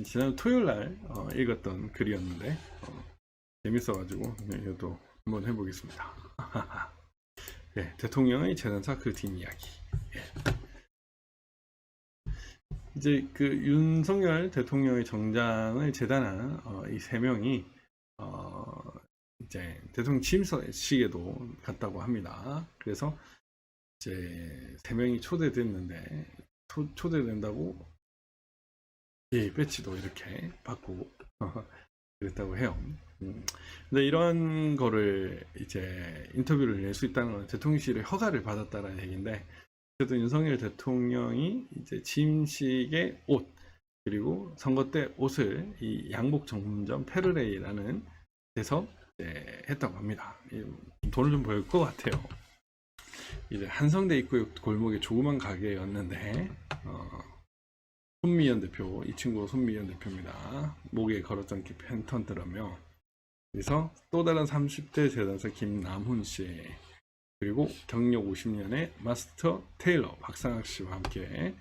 지난 토요일 날 읽었던 글이었는데 재밌어가지고 이것도 한번 해보겠습니다. 예, 대통령의 재단사 그 뒷이야기. 예. 이제 그 윤석열 대통령의 정장을 재단한 이 세 명이 이제 대통령 취임식에도 갔다고 합니다. 그래서 이제 세 명이 초대됐는데 초대된다고 예, 배지도 이렇게 받고 그랬다고 해요. 근데 이런 거를 이제 인터뷰를 낼 수 있다는 건 대통령실의 허가를 받았다는 얘기인데, 그래도 윤석열 대통령이 이제 취임식의 옷 그리고 선거 때 옷을 이 양복 전문점 페르레이라는 데서 했다고 합니다. 돈을 좀 벌 것 같아요. 이제 한성대 입구 골목의 조그만 가게였는데 손미연 대표, 이 친구가 손미연 대표입니다. 목에 걸었던 팬턴 들으며, 그래서 또 다른 30대 재단사 김남훈 씨, 그리고 경력 50년의 마스터 테일러 박상학 씨와 함께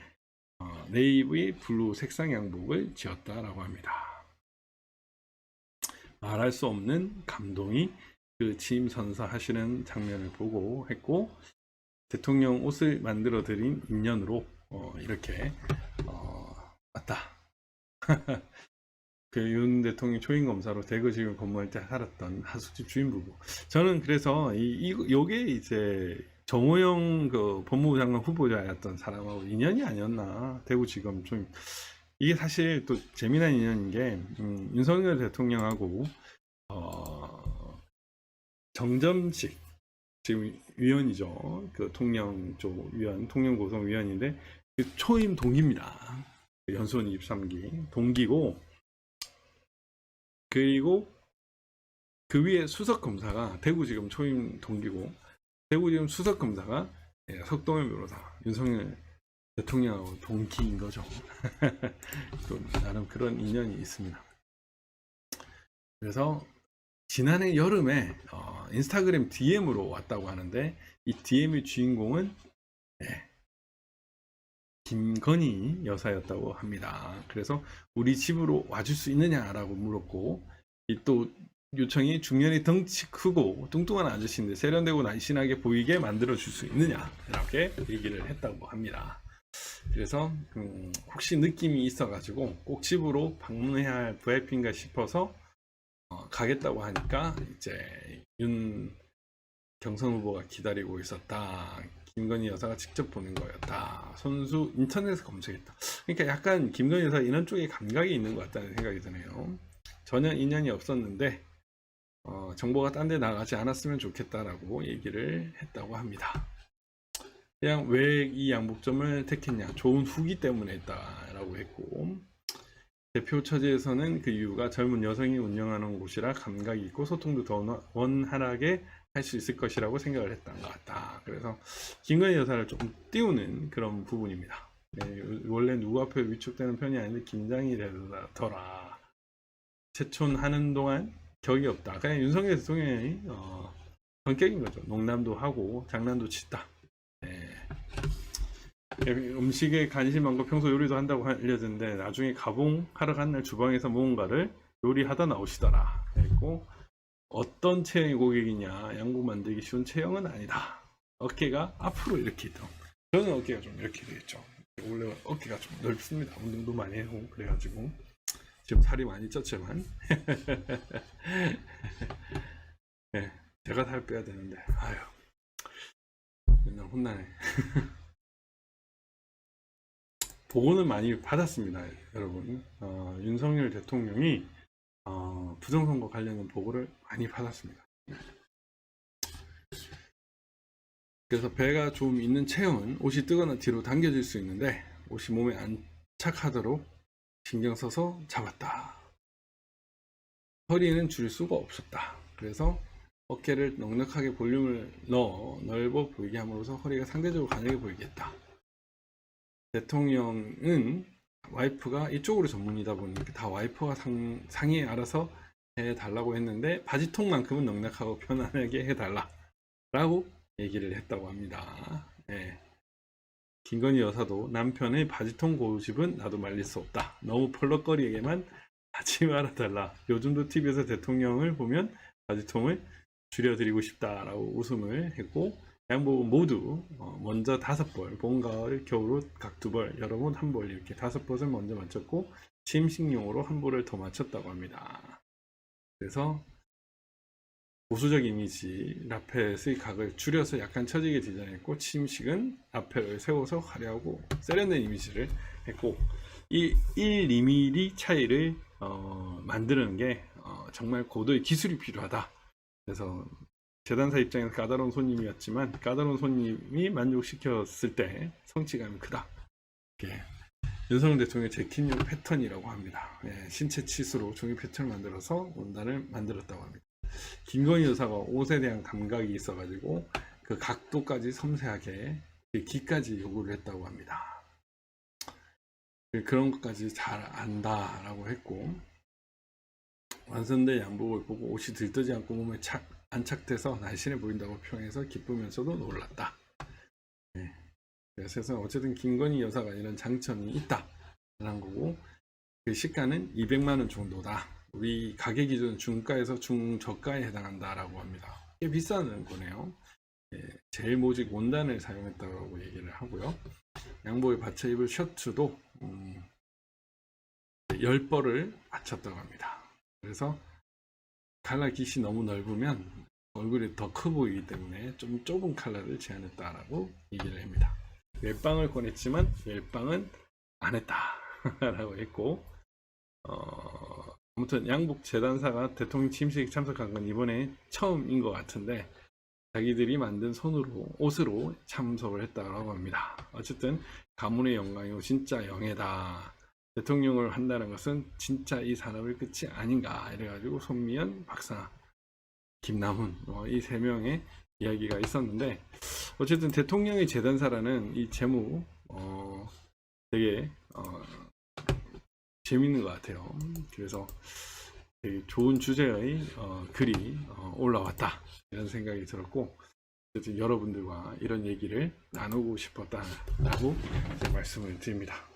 네이비 블루 색상 양복을 지었다라고 합니다. 말할 수 없는 감동이 그 취임 선사하시는 장면을 보고 했고, 대통령 옷을 만들어 드린 인연으로 이렇게 맞다. 그 윤 대통령 초임 검사로 대구지검 근무할 때 살았던 하숙집 주인 부부. 저는 그래서 요게 이제 정호영 그 법무부 장관 후보자였던 사람하고 인연이 아니었나. 대구지검 초임. 이게 사실 또 재미난 인연인 게 윤석열 대통령하고 정점식 지금 위원이죠. 그 통영 쪽 위원, 통영고성위원인데 그 초임 동기입니다. 연수원 23기 동기고, 그리고 그 위에 수석검사가 대구지검 초임 동기고, 대구지검 수석검사가 석동현 변호사, 윤석열 대통령하고 동기인 거죠. 또 나름 그런 인연이 있습니다. 그래서 지난해 여름에 인스타그램 DM으로 왔다고 하는데, 이 DM의 주인공은 김건희 여사였다고 합니다. 그래서 우리 집으로 와줄 수 있느냐라고 물었고, 또 요청이 중년이 덩치 크고 뚱뚱한 아저씨인데 세련되고 날씬하게 보이게 만들어 줄 수 있느냐 이렇게 얘기를 했다고 합니다. 그래서 혹시 느낌이 있어가지고 꼭 집으로 방문해야 할 VIP인가 싶어서 가겠다고 하니까 이제 윤 경선 후보가 기다리고 있었다. 김건희 여사가 직접 보낸 거였다. 선수 인터넷에서 검색했다. 그러니까 약간 김건희 여사 이런 쪽에 감각이 있는 것 같다는 생각이 드네요. 전혀 인연이 없었는데 정보가 딴 데 나가지 않았으면 좋겠다라고 얘기를 했다고 합니다. 그냥 왜 이 양복점을 택했냐, 좋은 후기 때문에 했다라고 했고, 대표 처지에서는 그 이유가 젊은 여성이 운영하는 곳이라 감각이 있고 소통도 더 원활하게 할 수 있을 것이라고 생각을 했던 것 같다. 그래서 김건희 여사를 조금 띄우는 그런 부분입니다. 원래 누구 앞에 위축되는 편이 아닌데 긴장이 되더라. 재촌하는 동안 격이 없다. 그냥 윤석열 대통령이 성격인 거죠. 농담도 하고 장난도 치다. 음식에 관심 많고 평소 요리도 한다고 알려졌는데, 나중에 가봉하러 간 날 주방에서 무언가를 요리하다 나오시더라. 그리고 어떤 체형의 고객이냐, 양복 만들기 쉬운 체형은 아니다. 어깨가 앞으로 이렇게 있다. 저는 어깨가 좀 이렇게 되겠죠. 원래 어깨가 좀 넓습니다. 운동도 많이 하고 그래가지고 지금 살이 많이 쪘지만 네, 제가 살 빼야 되는데 아유, 맨날 혼나네. 보고는 많이 받았습니다, 여러분. 윤석열 대통령이 부정선거 관련된 보고를 많이 받았습니다. 그래서 배가 좀 있는 체형은 옷이 뜨거나 뒤로 당겨질 수 있는데 옷이 몸에 안착하도록 신경 써서 잡았다. 허리는 줄 수가 없었다. 그래서 어깨를 넉넉하게 볼륨을 넣어 넓어 보이게 함으로써 허리가 상대적으로 가늘게 보이게 했다. 대통령은 와이프가 이쪽으로 전문이다 보니까 다 와이프가 상의에 알아서 해달라고 했는데 바지통만큼은 넉넉하고 편안하게 해달라 라고 얘기를 했다고 합니다. 김건희 여사도 남편의 바지통 고집은 나도 말릴 수 없다. 너무 펄럭거리게만 하지 말아달라. 요즘도 TV에서 대통령을 보면 바지통을 줄여드리고 싶다라고 웃음을 했고, 양복은 모두 먼저 5벌, 봄, 가을, 겨울옷 각 2벌, 여름옷 1벌 이렇게 5벌을 먼저 맞췄고 취임식용으로 1벌을 더 맞췄다고 합니다. 그래서 보수적 이미지, 라펫의 각을 줄여서 약간 처지게 디자인했고, 취임식은 라펫을 세워서 화려하고 세련된 이미지를 했고, 이 1mm 차이를 만드는 게 정말 고도의 기술이 필요하다. 그래서 재단사 입장에서 까다로운 손님이었지만 까다로운 손님이 만족시켰을 때 성취감이 크다. 이렇게 윤석열 대통령의 재킷용 패턴이라고 합니다. 예, 신체 치수로 종이 패턴을 만들어서 원단을 만들었다고 합니다. 김건희 여사가 옷에 대한 감각이 있어가지고 그 각도까지 섬세하게 그 기까지 요구를 했다고 합니다. 그런 것까지 잘 안다라고 했고, 완성된 양복을 보고 옷이 들뜨지 않고 몸에 안착돼서 날씬해 보인다고 표현해서 기쁘면서도 놀랐다. 네. 그래서 어쨌든 김건희 여사가 이런 장점이 있다라는 거고, 그 시가는 200만 원 정도다. 우리 가격 기준 중가에서 중저가에 해당한다라고 합니다. 꽤 비싼 거네요. 예, 제일 모직 원단을 사용했다고 얘기를 하고요. 양복에 받쳐 입을 셔츠도 10벌을 맞췄다고 합니다. 그래서 칼라 깃이 너무 넓으면 얼굴이 더 커 보이기 때문에 좀 좁은 칼라를 제안했다라고 얘기를 합니다. 멜빵을 권했지만 멜빵은 안 했다라고 했고, 아무튼 양복 재단사가 대통령 취임식에 참석한 건 이번에 처음인 것 같은데 자기들이 만든 옷으로 참석을 했다고 합니다. 어쨌든 가문의 영광이고 진짜 영예다. 대통령을 한다는 것은 진짜 이 산업의 끝이 아닌가. 이래가지고 손미연, 박사, 김남훈 이 3명의 이야기가 있었는데, 어쨌든 대통령의 재단사라는 이 제목 되게 재밌는 것 같아요. 그래서 되게 좋은 주제의 글이 올라왔다 이런 생각이 들었고, 여러분들과 이런 얘기를 나누고 싶었다라고 말씀을 드립니다.